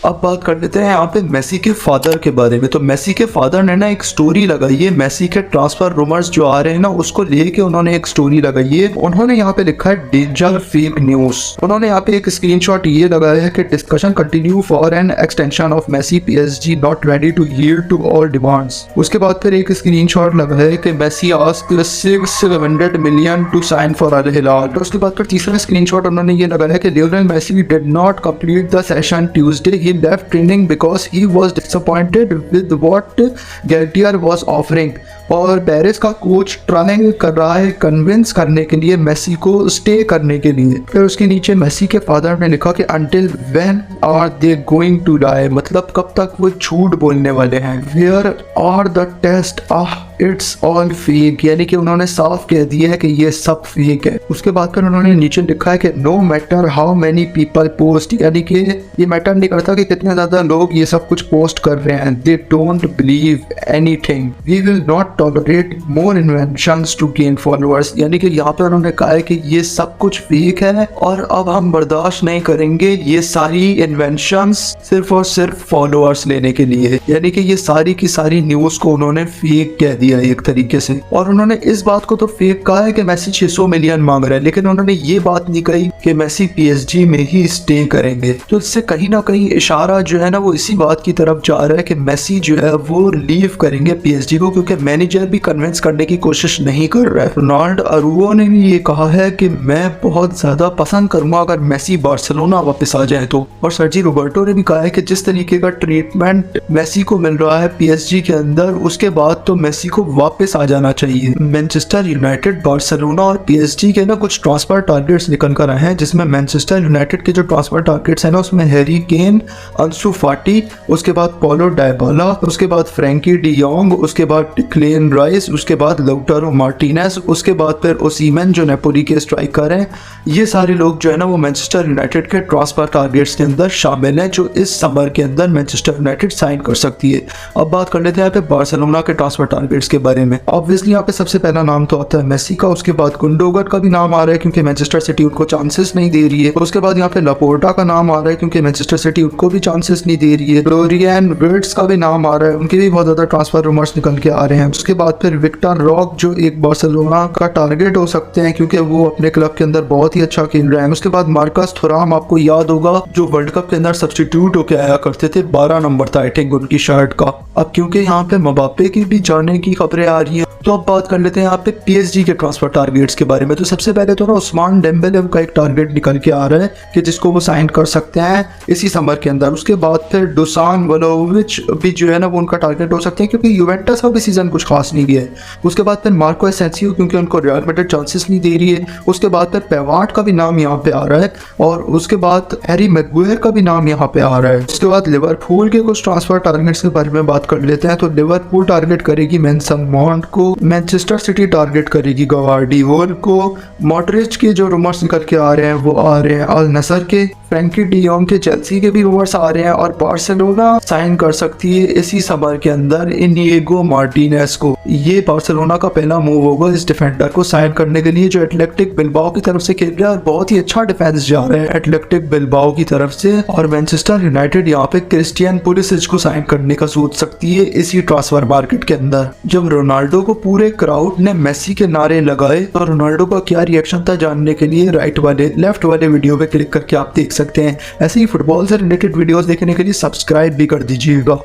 अब बात कर लेते हैं यहाँ पे मेसी के फादर के बारे में। तो मेसी के फादर ने ना एक स्टोरी लगाई है, मेसी के ट्रांसफर रूमर्स जो आ रहे हैं ना उसको लेके उन्होंने एक स्टोरी लगाई है। उन्होंने यहाँ पे लिखा है डेंजर फेक न्यूज। उन्होंने यहाँ पे एक स्क्रीनशॉट ये लगाया है कि discussion continue for an extension of Messi, PSG not ready to yield to all demands. उसके बाद फिर एक स्क्रीनशॉट लगा है कि Messi asked 600 million to sign for Al Hilal. तो उसके बाद फिर तीसरा स्क्रीनशॉट उन्होंने ये लगाया है कि Lionel Messi did not complete the session Tuesday, he left training because he was disappointed with what Galtier was offering. और पेरिस का कोच ट्राई कर रहा है कन्विंस करने के लिए मेसी को स्टे करने के लिए। फिर उसके नीचे मेसी के फादर ने लिखा कि until when are they going to die, मतलब कब तक वो झूठ बोलने वाले हैं। Where are the test, it's all fake, यानी कि उन्होंने साफ कह दिया है कि ये सब फेक है। उसके बाद फिर उन्होंने नीचे लिखा है कि no matter how many people post, यानी कि ये मैटर नहीं करता कि कितने ज्यादा लोग ये सब कुछ पोस्ट कर रहे हैं। They don't believe anything, we will not tolerate more inventions to gain followers, यानी कि यहाँ पे उन्होंने कहा है कि ये सब कुछ फेक है और अब हम बर्दाश्त नहीं करेंगे ये सारी इन्वेंशंस सिर्फ और सिर्फ फॉलोअर्स लेने के लिए। यानी कि ये सारी की सारी न्यूज को उन्होंने फेक कह दिया एक तरीके से। और उन्होंने इस बात को तो फेक कहा है कि मेसी 600 मिलियन मांग रहा है, लेकिन उन्होंने ये बात नहीं कही कि मेसी PSG में ही स्टे करेंगे। तो इससे कहीं ना कहीं इशारा जो है ना वो इसी बात की तरफ जा रहा है कि मेसी जो है वो लीव करेंगे PSG को, क्योंकि मैनेजर भी कन्विंस करने की कोशिश नहीं कर रहा है। रोनाल्ड अरूओ ने भी ये कहा है कि मैं बहुत ज्यादा पसंद करूंगा अगर मेसी बार्सिलोना वापस आ जाए तो। और सर्जी रोबर्टो ने भी कहा है कि जिस तरीके का ट्रीटमेंट मेसी को मिल रहा है PSG के अंदर, उसके बाद तो मेसी को वापस आ जाना चाहिए। मैनचेस्टर यूनाइटेड, बार्सिलोना और PSG के ना कुछ ट्रांसफर टारगेट्स निकल कर आए हैं, जिसमें मैनचेस्टर यूनाइटेड के जो ट्रांसफर टारगेट्स हैं ना उसमें हैरी केन, अंसु फाटी, उसके बाद पॉलो डायबाला, उसके बाद फ्रैंकी डी योंग, उसके बाद डिक्लेन राइस, उसके बाद लाउटारो मार्टिनेज, उसके बाद फिर ओसीमन जो नेपोली के स्ट्राइकर हैं। ये सारे लोग जो है ना वो मैनचेस्टर यूनाइटेड के ट्रांसफर टारगेट्स के अंदर शामिल हैं जो इस समर के अंदर मैनचेस्टर यूनाइटेड साइन कर सकती है। अब बात कर लेते हैं यहाँ पे बार्सिलोना के ट्रांसफर टारगेट्स के बारे में। ऑब्वियसली यहाँ पे सबसे पहला नाम तो आता है मेसी का, उसके बाद गुंडोगन का भी नाम आ रहा है क्योंकि मैनचेस्टर सिटी उनको चांसेस नहीं दे रही है। उसके बाद यहाँ पे लापोर्टा का नाम आ रहा है क्योंकि मैनचेस्टर सिटी उनको भी चांसेस नहीं दे रही है। फ्लोरियन विर्ट्स का भी नाम आ रहा है, उनके भी बहुत ज्यादा ट्रांसफर रूमर्स निकल के आ रहे हैं। उसके बाद फिर विक्टर रॉक जो एक बार्सिलोना का टारगेट हो सकते हैं क्योंकि वो अपने क्लब के अंदर बहुत ही अच्छा खेल रहे हैं। उसके बाद मार्कस थुराम, आपको याद होगा जो वर्ल्ड कप के अंदर सब्स्टिट्यूट होके आया करते थे, 12 नंबर था आई थिंक उनकी शर्ट का। अब क्योंकि यहाँ पे मबाप्पे की भी जाने की खबरें आ रही हैं, तो अब बात कर लेते हैं यहाँ पे PSG के ट्रांसफर टारगेट्स के बारे में। तो सबसे पहले तो ना उस्मान डेम्बेले का एक टारगेट निकल के आ रहा है कि जिसको वो साइन कर सकते हैं इसी समर के अंदर। उसके बाद फिर डुसान व्लाहोविच भी जो है ना वो उनका टारगेट हो सकते हैं क्योंकि यूवेंटस का भी सीजन कुछ खास नहीं गया है। उसके बाद फिर मार्को एसेंसियो क्योंकि उनको रियल मैड्रिड चांसेस नहीं दे रही है। उसके बाद फिर पेवार्ट का भी नाम यहाँ पे आ रहा है और उसके बाद हैरी मैगुएर का भी नाम यहाँ पे आ रहा है। उसके बाद लिवरपूल के कुछ ट्रांसफर टारगेट्स के बारे में बात कर लेते हैं। तो लिवरपूल टारगेट करेगी मेसन माउंट को, मैनचेस्टर सिटी टारगेट करेगी गवार्डियोल को, मॉड्रिच के जो रूमर्स निकल के आ रहे हैं वो आ रहे हैं अल नसर के, फ्रैंकी डी योंग के चेल्सी के भी रूमर्स आ रहे हैं और बार्सिलोना साइन कर सकती है इसी समर के अंदर इनिएगो मार्टिनेज को। ये बार्सिलोना का पहला मूव होगा इस डिफेंडर को साइन करने के लिए जो एथलेटिक बिल्बाओ की तरफ से खेल रहा है और बहुत ही अच्छा डिफेंस जा रहा है एथलेटिक बिल्बाओ की तरफ से। और मैनचेस्टर यूनाइटेड यहाँ पे क्रिस्टियन पुलिसिच को साइन करने का सोच सकती है इसी ट्रांसफर मार्केट के अंदर। जब रोनाल्डो को पूरे क्राउड ने मेसी के नारे लगाए तो रोनाल्डो का क्या रिएक्शन था जानने के लिए लेफ्ट वाले वीडियो पे क्लिक करके आप देख सकते हैं। ऐसे ही फुटबॉल से रिलेटेड वीडियोस देखने के लिए सब्सक्राइब भी कर दीजिएगा।